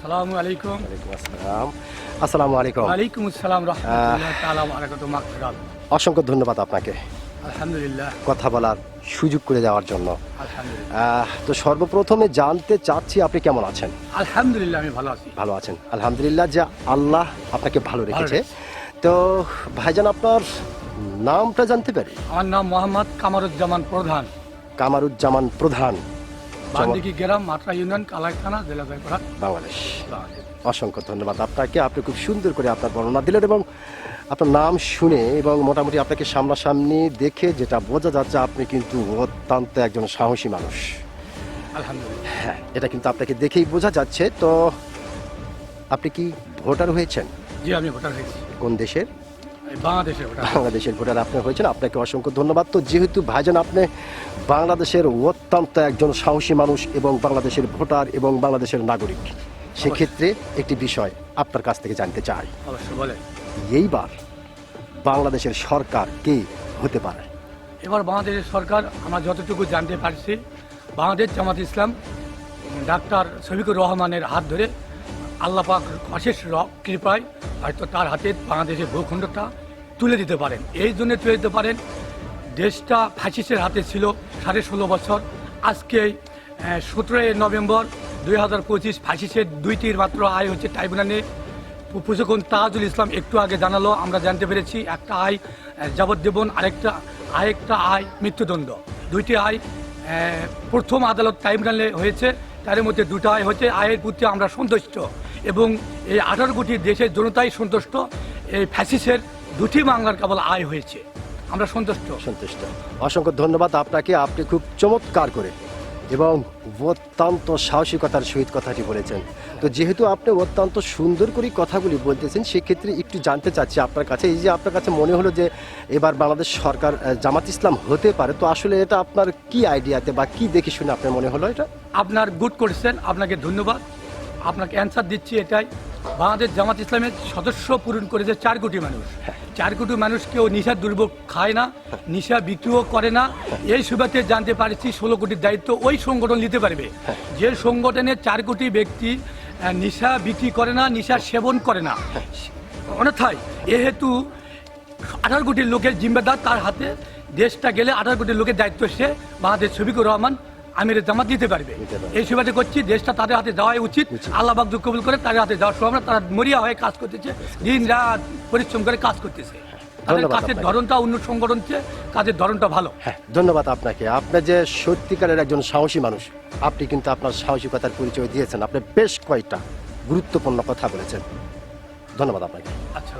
আসসালামু আলাইকুম। ওয়ালাইকুম আসসালাম। আসসালামু আলাইকুম। ওয়ালাইকুম আসসালাম রাহমাতুল্লাহি তাআলা ওয়া বারাকাতুহু। মাগফিরাত। অসংখ্য ধন্যবাদ আপনাকে আলহামদুলিল্লাহ। কথা বলার সুযোগ করে দেওয়ার জন্য। আলহামদুলিল্লাহ। তো সর্বপ্রথমে জানতে চাচ্ছি আপনি কেমন আছেন? আলহামদুলিল্লাহ আমি ভালো আছি। ভালো আছেন, আলহামদুলিল্লাহ যে আল্লাহ আপনাকে ভালো রেখেছে। রেখেছে। তো ভাইজান আপনার নামটা জানতে পারি? আমার নাম মোহাম্মদ কামারুজ্জামান প্রধান। কামারুজ্জামান প্রধান, বান্দিকি গ্রাম, মাত্রা ইউনিয়ন, কালাই থানা, জেলা জয়পুরহাট, বাংলাদেশ। বাংলাদেশ। অসংখ্য ধন্যবাদ আপনাকে, আপনি খুব সুন্দর করে আপনার বর্ণনা দিলেন এবং আপনার নাম শুনে এবং মোটামুটি আপনাকে সামনাসামনি দেখে যেটা বোঝা যাচ্ছে আপনি কিন্তু অত্যন্ত একজন সাহসী মানুষ। আলহামদুলিল্লাহ। হ্যাঁ, এটা কিন্তু আপনাকে দেখেই বোঝা যাচ্ছে। তো আপনি কি ভোটার হয়েছেন? জি আমি ভোটার হয়েছি। কোন দেশের? এই বাংলাদেশের ভোটার। বাংলাদেশের ভোটার আপনি হয়েছেন, আপনাকে অসংখ্য ধন্যবাদ। তো যেহেতু ভাইজান আপনি বাংলাদেশের অত্যন্ত একজন সাহসী মানুষ এবং বাংলাদেশের ভোটার এবং বাংলাদেশের নাগরিক, সেক্ষেত্রে একটি বিষয় আপনার কাছ থেকে জানতে চাই। অবশ্যই বলেন। এইবার বাংলাদেশের সরকার কে হতে পারে? এবার বাংলাদেশের সরকার আমরা যতটুকু জানতে পারছি, বাংলাদেশ জামাত ইসলাম ডাক্তার শফিকুর রহমানের হাত ধরে আল্লাহ পাক অশেষ কৃপায় হয়তো তার হাতে বাংলাদেশের ভূখণ্ডটা তুলে দিতে পারেন। এই জন্য তুলে দিতে পারেন, দেশটা ফ্যাসিস্টের হাতে ছিল 16.5 বছর। আজকে 17 নভেম্বর 2025 ফ্যাসিস্টের দুইটির মাত্র আয় হচ্ছে ট্রাইব্যুনালে। প্রশিক্ষণ তাজুল ইসলাম একটু আগে জানালো, আমরা জানতে পেরেছি একটা আয় যাবজ্জীবন, আরেকটা আয় মৃত্যুদণ্ড। দুইটি আয় প্রথম আদালত ট্রাইব্যুনালে হয়েছে, তার মধ্যে দুটো আয় হচ্ছে। আয়ের প্রতি আমরা সন্তুষ্ট এবং এই 18 কোটি দেশের জনতাই সন্তুষ্ট। এই ফ্যাসিস্টের দুটি মামলার কেবল আয় হয়েছে, আমরা সন্তুষ্ট। অসংখ্য ধন্যবাদ আপনাকে, আপনি খুব চমৎকার করে এবং অত্যন্ত সাহসিকতার সহিত কথাটি বলেছেন। তো যেহেতু আপনি অত্যন্ত সুন্দর করে কথাগুলি বলতেছেন, সেক্ষেত্রে একটু জানতে চাচ্ছি আপনার কাছে, এই যে আপনার কাছে মনে হলো যে এবার বাংলাদেশ সরকার জামাত ইসলাম হতে পারে, তো আসলে এটা আপনার কি আইডিয়াতে বা কি দেখে শুনে আপনার মনে হলো এটা? আপনার গুড করেছেন, আপনাকে ধন্যবাদ। আপনাকে অ্যান্সার দিচ্ছি এটাই, বাংলাদেশ জামাত ইসলামের সদস্য পূরণ করেছে 4 কোটি মানুষ। 4 কোটি মানুষ কেউ নিশার দুর্ভোগ খায় না, নিশা বিক্রিও করে না। এই সুবাদে জানতে পারছি 16 কোটির দায়িত্ব ওই সংগঠন নিতে পারবে, যে সংগঠনের 4 কোটি ব্যক্তি নিশা বিক্রি করে না, নিশা সেবন করে না। অন্যথায় এহেতু 18 কোটির লোকের জিম্মেদার তার হাতে, দেশটা গেলে 18 কোটির লোকের দায়িত্ব সে বাংলাদেশ শফিকুর রহমান আমিরের জামাত দিতে পারবে। এই সুবাদে করছি, দেশটা তাদের হাতে দেওয়াই উচিত। আল্লাহ পাক কবুল করে তাদের হাতে দেওয়ার সময় তারা মরিয়া হয়ে কাজ করতেছে, দিন রাত পরিশ্রম করে কাজ করতেছে। তাদের কাজের ধরনটা অন্য সংগঠন চেয়ে কাজের ধরনটা ভালো। হ্যাঁ, ধন্যবাদ আপনাকে। আপনি যে সত্যিকারের একজন সাহসী মানুষ, আপনি কিন্তু আপনার সাহসিকতার পরিচয় দিয়েছেন। আপনি বেশ কয়েকটা গুরুত্বপূর্ণ কথা বলেছেন, ধন্যবাদ আপনাকে। আচ্ছা।